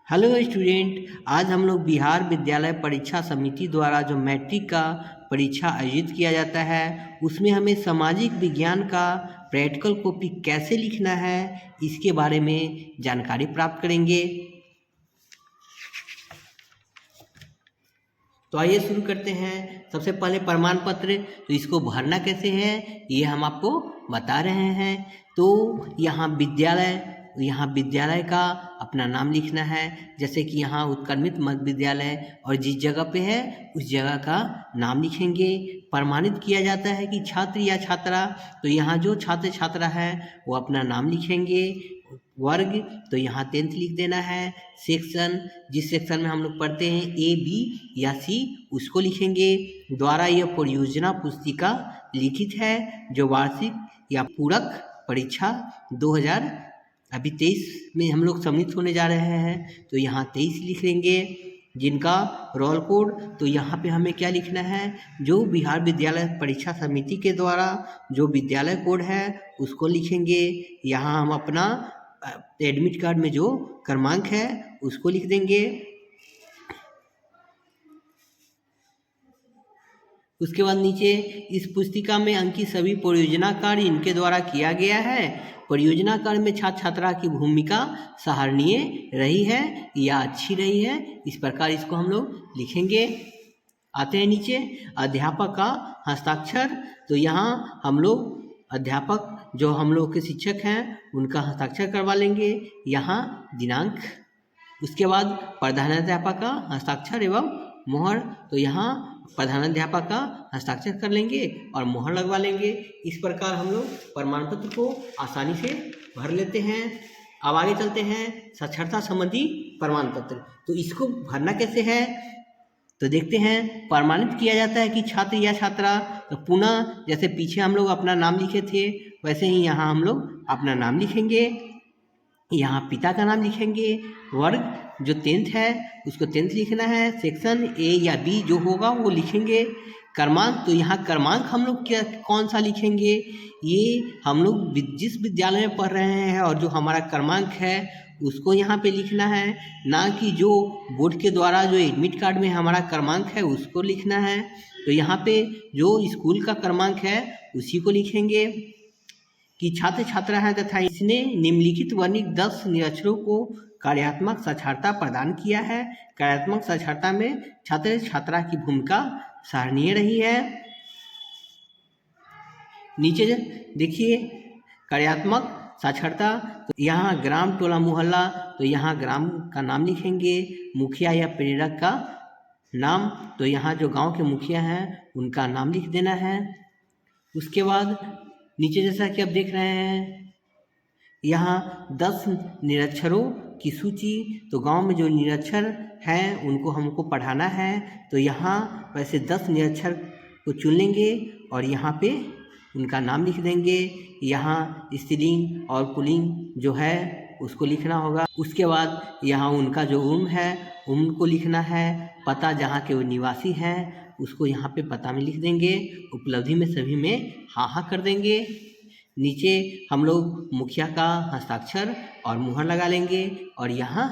Hello student, आज हम लोग बिहार विद्यालय परीक्षा समिति द्वारा जो मैट्रिक का परीक्षा आयोजित किया जाता है उसमें हमें सामाजिक विज्ञान का प्रैक्टिकल कॉपी कैसे लिखना है इसके बारे में जानकारी प्राप्त करेंगे। तो आइए शुरू करते हैं। सबसे पहले प्रमाण पत्र, तो इसको भरना कैसे है ये हम आपको बता रहे हैं। तो यहाँ विद्यालय का अपना नाम लिखना है, जैसे कि यहाँ उत्क्रमित मध्य विद्यालय और जिस जगह पे है उस जगह का नाम लिखेंगे। प्रमाणित किया जाता है कि छात्र या छात्रा, तो यहाँ जो छात्र छात्रा है वो अपना नाम लिखेंगे। वर्ग, तो यहाँ 10th लिख देना है। सेक्शन, जिस सेक्शन में हम लोग पढ़ते हैं ए बी या सी उसको लिखेंगे। द्वारा यह परियोजना पुस्तिका लिखित है जो वार्षिक या पूरक परीक्षा 2023 में हम लोग सम्मिलित होने जा रहे हैं, तो यहाँ 23 लिख लेंगे। जिनका रोल कोड, तो यहाँ पे हमें क्या लिखना है, जो बिहार विद्यालय परीक्षा समिति के द्वारा जो विद्यालय कोड है उसको लिखेंगे। यहाँ हम अपना एडमिट कार्ड में जो क्रमांक है उसको लिख देंगे। उसके बाद नीचे इस पुस्तिका में अंकित सभी परियोजना कार्य इनके द्वारा किया गया है। परियोजना कार्य में छात्र छात्रा की भूमिका सराहनीय रही है या अच्छी रही है, इस प्रकार इसको हम लोग लिखेंगे। आते हैं नीचे अध्यापक का हस्ताक्षर, तो यहाँ हम लोग अध्यापक जो हम लोग के शिक्षक हैं उनका हस्ताक्षर करवा लेंगे, यहाँ दिनांक। उसके बाद प्रधानाध्यापक का हस्ताक्षर एवं मोहर, तो यहाँ प्रधानाध्यापक का हस्ताक्षर कर लेंगे और मोहर लगवा लेंगे। इस प्रकार हम लोग प्रमाण पत्र को आसानी से भर लेते हैं। अब आगे चलते हैं साक्षरता संबंधी प्रमाण पत्र, तो इसको भरना कैसे है तो देखते हैं। प्रमाणित किया जाता है कि छात्र या छात्रा, तो पुनः जैसे पीछे हम लोग अपना नाम लिखे थे वैसे ही यहाँ हम लोग अपना नाम लिखेंगे। यहाँ पिता का नाम लिखेंगे। वर्ग जो 10th है उसको 10th लिखना है। सेक्शन ए या बी जो होगा वो लिखेंगे। क्रमांक, तो यहाँ क्रमांक हम लोग क्या कौन सा लिखेंगे, ये हम लोग जिस विद्यालय में पढ़ रहे हैं और जो हमारा क्रमांक है उसको यहाँ पे लिखना है, ना कि जो बोर्ड के द्वारा जो एडमिट कार्ड में हमारा क्रमांक है उसको लिखना है। तो यहाँ पे जो स्कूल का क्रमांक है उसी को लिखेंगे कि छात्र छात्रा है तथा इसने निम्नलिखित वर्णित 10 निरक्षरों को कार्यात्मक साक्षरता प्रदान किया है। कार्यात्मक साक्षरता में छात्र छात्रा की भूमिका सराहनीय रही है। नीचे देखिए कार्यात्मक साक्षरता, तो यहाँ ग्राम टोला मोहल्ला, तो यहाँ ग्राम का नाम लिखेंगे। मुखिया या प्रेरक का नाम, तो यहाँ जो गांव के मुखिया हैं उनका नाम लिख देना है। उसके बाद नीचे जैसा कि आप देख रहे हैं यहाँ 10 निरक्षरों की सूची, तो गांव में जो निरक्षर हैं उनको हमको पढ़ाना है, तो यहाँ वैसे 10 निरक्षर को चुन लेंगे और यहाँ पे उनका नाम लिख देंगे। यहाँ स्त्रीलिंग और पुल्लिंग जो है उसको लिखना होगा। उसके बाद यहाँ उनका जो उम्र है उम्र को लिखना है। पता जहाँ के वो निवासी हैं उसको यहाँ पे पता में लिख देंगे। उपलब्धि में सभी में हाँ हाँ कर देंगे। नीचे हम लोग मुखिया का हस्ताक्षर और मुहर लगा लेंगे और यहाँ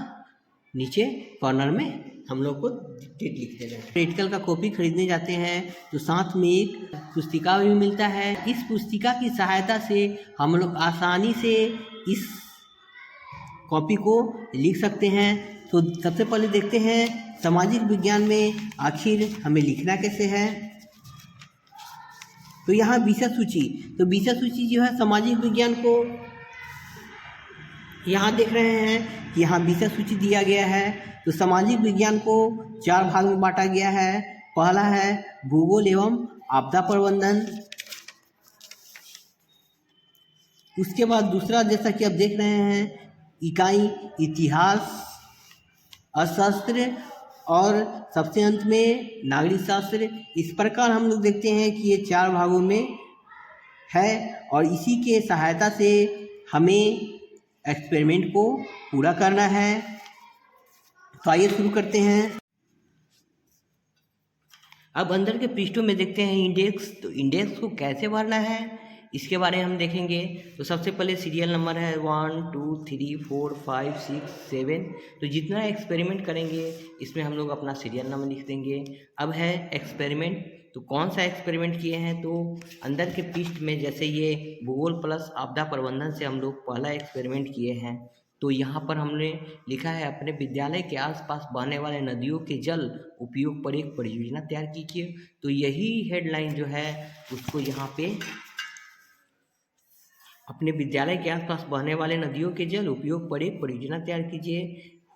नीचे कॉर्नर में हम लोग को डेट लिख देना है। प्रैक्टिकल का कॉपी खरीदने जाते हैं तो साथ में एक पुस्तिका भी मिलता है। इस पुस्तिका की सहायता से हम लोग आसानी से इस कॉपी को लिख सकते हैं। तो सबसे पहले देखते हैं सामाजिक विज्ञान में आखिर हमें लिखना कैसे है। तो यहाँ विषय सूची, तो विषय सूची जो है सामाजिक विज्ञान को यहाँ देख रहे हैं कि यहाँ विषय सूची दिया गया है। तो सामाजिक विज्ञान को 4 भाग में बांटा गया है। पहला है भूगोल एवं आपदा प्रबंधन। उसके बाद दूसरा जैसा कि आप देख रहे हैं इकाई इतिहास, अर्थशास्त्र और सबसे अंत में नागरिक शास्त्र। इस प्रकार हम लोग देखते हैं कि ये 4 भागों में है और इसी के सहायता से हमें एक्सपेरिमेंट को पूरा करना है। तो आइए शुरू करते हैं। अब अंदर के पृष्ठों में देखते हैं इंडेक्स, तो इंडेक्स को कैसे भरना है इसके बारे में हम देखेंगे। तो सबसे पहले सीरियल नंबर है 1 2 3 4 5 6 7। तो जितना एक्सपेरिमेंट करेंगे इसमें हम लोग अपना सीरियल नंबर लिख देंगे। अब है एक्सपेरिमेंट, तो कौन सा एक्सपेरिमेंट किए हैं, तो अंदर के पृष्ठ में जैसे ये भूगोल प्लस आपदा प्रबंधन से हम लोग पहला एक्सपेरिमेंट किए हैं। तो यहाँ पर हमने लिखा है अपने विद्यालय के आसपास बहने वाले नदियों के जल उपयोग पर एक परियोजना तैयार कीजिए। तो यही हेडलाइन जो है उसको यहाँ पे अपने विद्यालय के आसपास बहने वाले नदियों के जल उपयोग पर एक परियोजना तैयार कीजिए,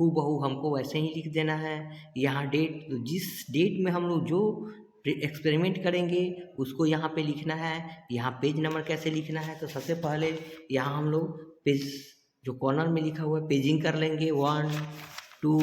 हूबहू हमको वैसे ही लिख देना है। यहाँ डेट, तो जिस डेट में हम लोग जो एक्सपेरिमेंट करेंगे उसको यहाँ पे लिखना है। यहाँ पेज नंबर कैसे लिखना है, तो सबसे पहले यहाँ हम लोग पेज जो कॉर्नर में लिखा हुआ है पेजिंग कर लेंगे 1 2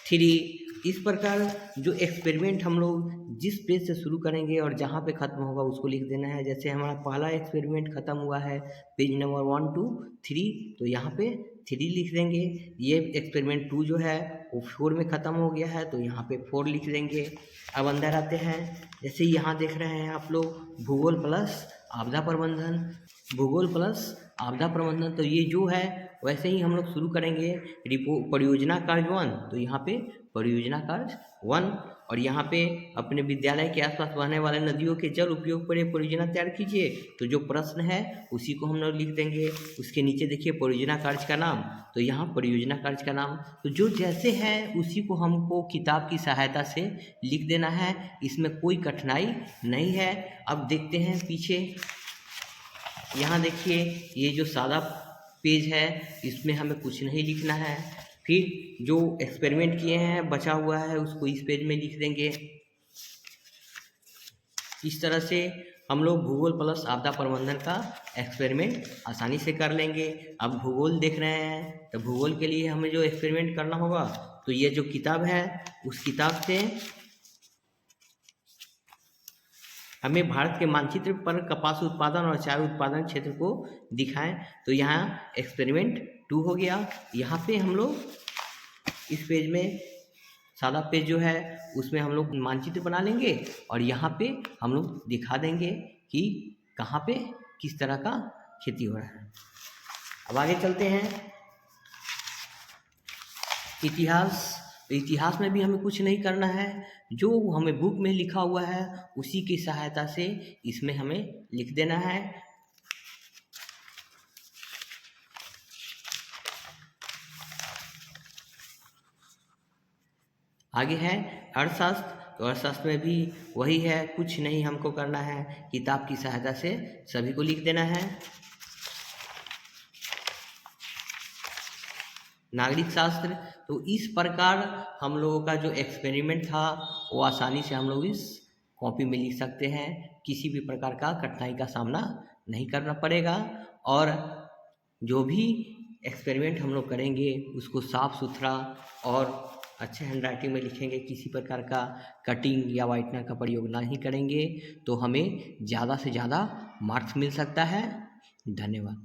3। इस प्रकार जो एक्सपेरिमेंट हम लोग जिस पेज से शुरू करेंगे और जहाँ पे ख़त्म होगा उसको लिख देना है। जैसे हमारा पहला एक्सपेरिमेंट ख़त्म हुआ है पेज नंबर 1 2 3, तो यहाँ पे 3 लिख देंगे। ये एक्सपेरिमेंट 2 जो है वो 4 में ख़त्म हो गया है, तो यहाँ पे 4 लिख देंगे। अब अंदर आते हैं, जैसे यहाँ देख रहे हैं आप लोग भूगोल प्लस आपदा प्रबंधन, भूगोल प्लस आपदा प्रबंधन, तो ये जो है वैसे ही हम लोग शुरू करेंगे परियोजना कार्य 1। तो यहाँ पे परियोजना कार्य 1, और यहाँ पे अपने विद्यालय के आसपास बहने वाले नदियों के जल उपयोग पर एक परियोजना तैयार कीजिए। तो जो प्रश्न है उसी को हम लोग लिख देंगे। उसके नीचे देखिए परियोजना कार्य का नाम, तो यहाँ परियोजना कार्य का नाम, तो जो जैसे है उसी को हमको किताब की सहायता से लिख देना है, इसमें कोई कठिनाई नहीं है। अब देखते हैं पीछे, यहाँ देखिए ये जो सादा पेज है इसमें हमें कुछ नहीं लिखना है। फिर जो एक्सपेरिमेंट किए हैं बचा हुआ है उसको इस पेज में लिख देंगे। इस तरह से हम लोग भूगोल प्लस आपदा प्रबंधन का एक्सपेरिमेंट आसानी से कर लेंगे। अब भूगोल देख रहे हैं, तो भूगोल के लिए हमें जो एक्सपेरिमेंट करना होगा, तो ये जो किताब है उस किताब से हमें भारत के मानचित्र पर कपास उत्पादन और चाय उत्पादन क्षेत्र को दिखाएं। तो यहाँ एक्सपेरिमेंट 2 हो गया। यहाँ पे हम लोग इस पेज में सादा पेज जो है उसमें हम लोग मानचित्र बना लेंगे और यहाँ पे हम लोग दिखा देंगे कि कहाँ पे किस तरह का खेती हो रहा है। अब आगे चलते हैं इतिहास। तो इतिहास में भी हमें कुछ नहीं करना है, जो हमें बुक में लिखा हुआ है उसी की सहायता से इसमें हमें लिख देना है। आगे है अर्थशास्त्र। तो अर्थशास्त्र में भी वही है, कुछ नहीं हमको करना है, किताब की सहायता से सभी को लिख देना है। नागरिक शास्त्र, तो इस प्रकार हम लोगों का जो एक्सपेरिमेंट था वो आसानी से हम लोग इस कॉपी में लिख सकते हैं, किसी भी प्रकार का कठिनाई का सामना नहीं करना पड़ेगा। और जो भी एक्सपेरिमेंट हम लोग करेंगे उसको साफ़ सुथरा और अच्छे हैंडराइटिंग में लिखेंगे, किसी प्रकार का कटिंग या वाइटनर का प्रयोग नहीं करेंगे, तो हमें ज़्यादा से ज़्यादा मार्क्स मिल सकता है। धन्यवाद।